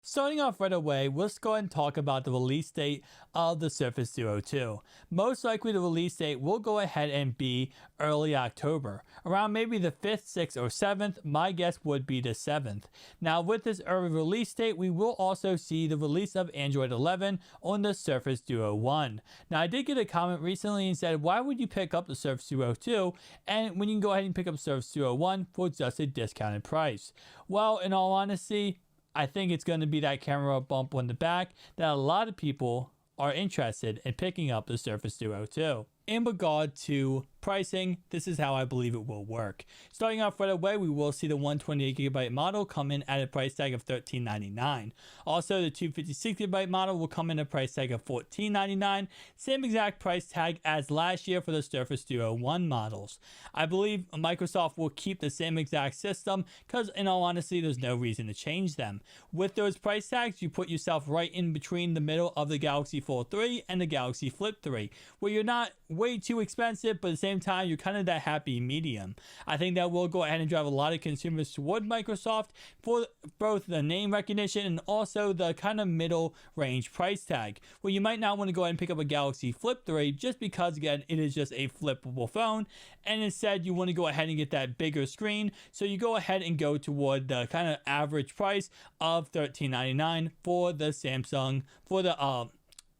Starting off right away, let's go ahead and talk about the release date of the Surface Duo 2. Most likely the release date will go ahead and be early October. Around maybe the 5th, 6th, or 7th, my guess would be the 7th. Now with this early release date, we will also see the release of Android 11 on the Surface Duo 1. Now I did get a comment recently and said, why would you pick up the Surface Duo 2 and when you can go ahead and pick up Surface Duo 1 for just a discounted price? Well, in all honesty, I think it's going to be that camera bump on the back that a lot of people are interested in picking up the Surface Duo 2. In regard to pricing, this is how I believe it will work. Starting off right away, we will see the 128GB model come in at a price tag of $13.99. Also, the 256GB model will come in at a price tag of $14.99. Same exact price tag as last year for the Surface Duo 1 models. I believe Microsoft will keep the same exact system because in all honesty, there's no reason to change them. With those price tags, you put yourself right in between the middle of the Galaxy Fold 3 and the Galaxy Flip 3, where you're not way too expensive, but at the same time, you're kind of that happy medium. I think that will go ahead and drive a lot of consumers toward Microsoft for both the name recognition and also the kind of middle range price tag, where you might not want to go ahead and pick up a Galaxy Flip 3 just because, again, it is just a flippable phone, and instead you want to go ahead and get that bigger screen, so you go ahead and go toward the kind of average price of $13.99 for the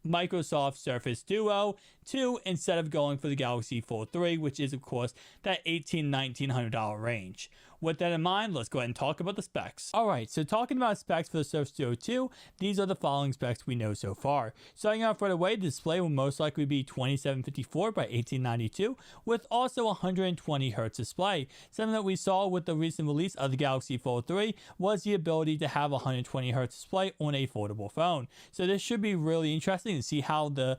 Microsoft Surface Duo 2 instead of going for the Galaxy Fold 3, which is of course that $1,800-$1,900 range. With that in mind, let's go ahead and talk about the specs. Alright, so talking about specs for the Surface Duo 2, these are the following specs we know so far. Starting off right away, the display will most likely be 2754 by 1892 with also 120Hz display. Something that we saw with the recent release of the Galaxy Fold 3 was the ability to have a 120Hz display on a foldable phone. So this should be really interesting to see how the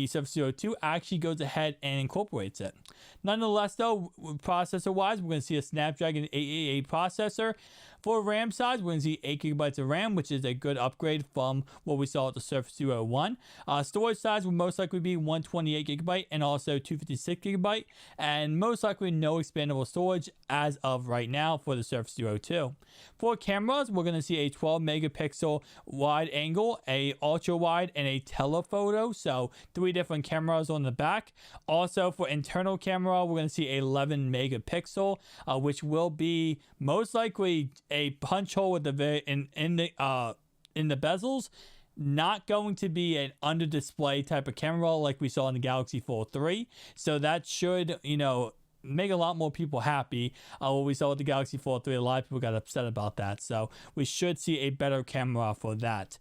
Surface Duo 2 actually goes ahead and incorporates it. Nonetheless though, processor wise, we're going to see a Snapdragon 888 processor. For RAM size, we're going to see 8GB of RAM, which is a good upgrade from what we saw at the Surface Duo 1. Storage size will most likely be 128GB and also 256GB, and most likely no expandable storage as of right now for the Surface Duo 2. For cameras, we're going to see a 12 megapixel wide angle, a ultra wide, and a telephoto, so 3 different cameras on the back. Also for internal camera, we're going to see 11 megapixel, which will be most likely a punch hole with the in the bezels. Not going to be an under display type of camera like we saw in the Galaxy Fold 3. So that should, make a lot more people happy. What we saw with the Galaxy Fold 3, a lot of people got upset about that. So we should see a better camera for that.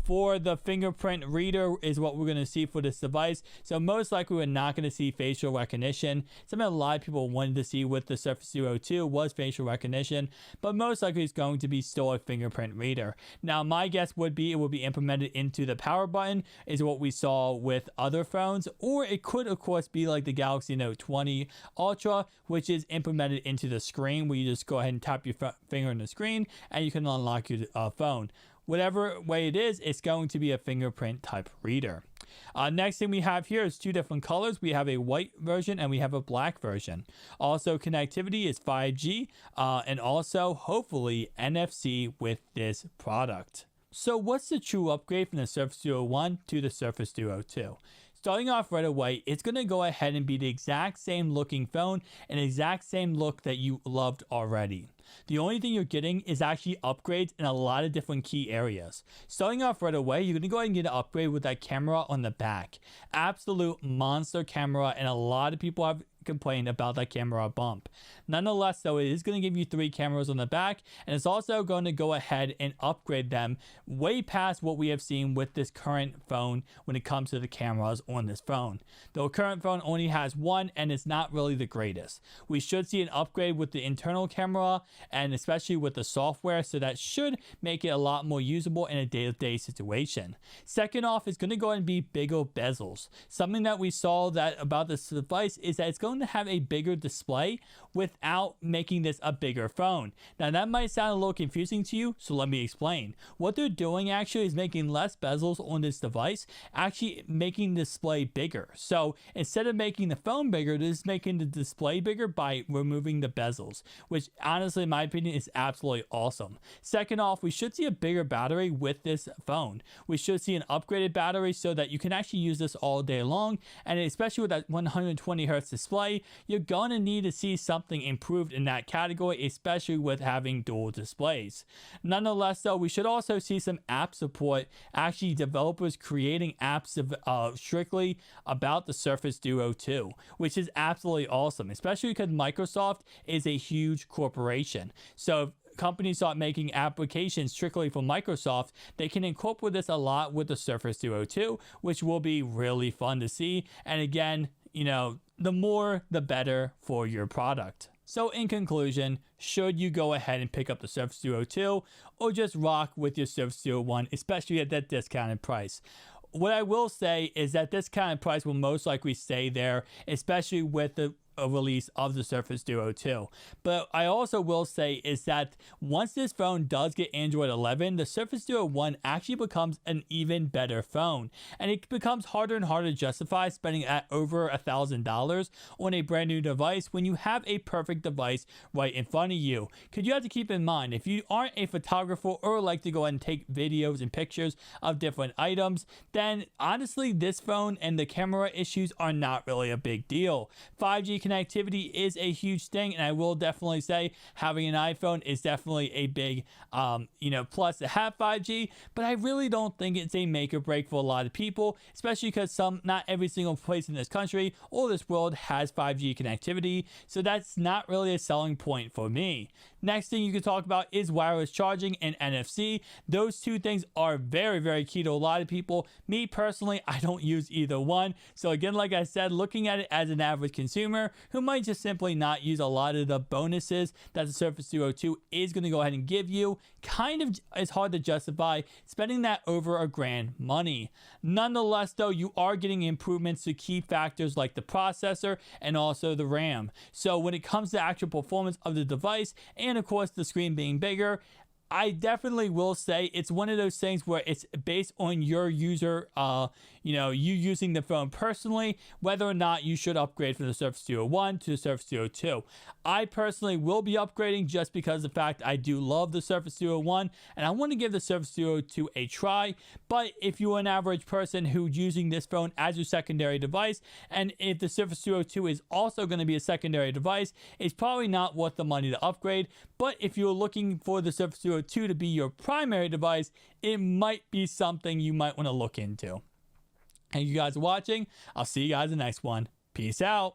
For the fingerprint reader is what we're going to see for this device. So most likely we're not going to see facial recognition. Something a lot of people wanted to see with the Surface Duo 2 was facial recognition, but most likely it's going to be still a fingerprint reader. Now my guess would be it will be implemented into the power button is what we saw with other phones, or it could of course be like the Galaxy Note 20 Ultra, which is implemented into the screen where you just go ahead and tap your finger on the screen and you can unlock your phone. Whatever way it is, it's going to be a fingerprint type reader. Next thing we have here is 2 different colors. We have a white version and we have a black version. Also connectivity is 5G and also hopefully NFC with this product. So what's the true upgrade from the Surface Duo 1 to the Surface Duo 2? Starting off right away, it's going to go ahead and be the exact same looking phone and exact same look that you loved already. The only thing you're getting is actually upgrades in a lot of different key areas. Starting off right away, you're going to go ahead and get an upgrade with that camera on the back. Absolute monster camera, and a lot of people have complained about that camera bump. Nonetheless though, it is going to give you 3 cameras on the back, and it's also going to go ahead and upgrade them way past what we have seen with this current phone when it comes to the cameras on this phone. The current phone only has 1 and it's not really the greatest. We should see an upgrade with the internal camera and especially with the software, so that should make it a lot more usable in a day-to-day situation. Second off, it's going to go ahead and be bigger bezels. Something that we saw that about this device is that it's going going to have a bigger display without making this a bigger phone. Now that might sound a little confusing to you, so let me explain. What they're doing actually is making less bezels on this device, actually making the display bigger. So instead of making the phone bigger, they're just making the display bigger by removing the bezels, which honestly in my opinion is absolutely awesome. Second off, we should see a bigger battery with this phone. We should see an upgraded battery so that you can actually use this all day long, and especially with that 120 hertz display, you're gonna need to see something improved in that category, especially with having dual displays. Nonetheless though, we should also see some app support, actually developers creating apps strictly about the Surface Duo 2, which is absolutely awesome, especially because Microsoft is a huge corporation. So if companies start making applications strictly for Microsoft, they can incorporate this a lot with the Surface Duo 2, which will be really fun to see. And again, you know, the more the better for your product. So in conclusion, should you go ahead and pick up the Surface Duo 2 or just rock with your Surface Duo 1, especially at that discounted price? What I will say is that this kind of price will most likely stay there, especially with the release of the Surface Duo 2. But I also will say is that once this phone does get Android 11, the Surface Duo 1 actually becomes an even better phone, and it becomes harder and harder to justify spending at over $1,000 on a brand new device when you have a perfect device right in front of you. Because you have to keep in mind, if you aren't a photographer or like to go ahead and take videos and pictures of different items, then honestly this phone and the camera issues are not really a big deal. 5G connectivity is a huge thing, and I will definitely say having an iPhone is definitely a big plus to have 5G, but I really don't think it's a make or break for a lot of people, especially because not every single place in this country or this world has 5G connectivity, so that's not really a selling point for me. Next thing you can talk about is wireless charging and NFC. Those two things are very, very key to a lot of people. Me personally, I don't use either one. So again, like I said, looking at it as an average consumer who might just simply not use a lot of the bonuses that the Surface Duo 2 is going to go ahead and give you, kind of is hard to justify spending that over $1,000 money. Nonetheless though, you are getting improvements to key factors like the processor and also the RAM. So when it comes to actual performance of the device, and of course the screen being bigger, I definitely will say it's one of those things where it's based on your user, you using the phone personally, whether or not you should upgrade from the Surface Duo 1 to the Surface Duo 2. I personally will be upgrading just because of the fact I do love the Surface Duo 1 and I want to give the Surface Duo 2 a try. But if you're an average person who's using this phone as your secondary device, and if the Surface Duo 2 is also going to be a secondary device, it's probably not worth the money to upgrade. But if you're looking for the Surface Duo 2 to be your primary device, it might be something you might want to look into. Thank you guys for watching. I'll see you guys in the next one. Peace out.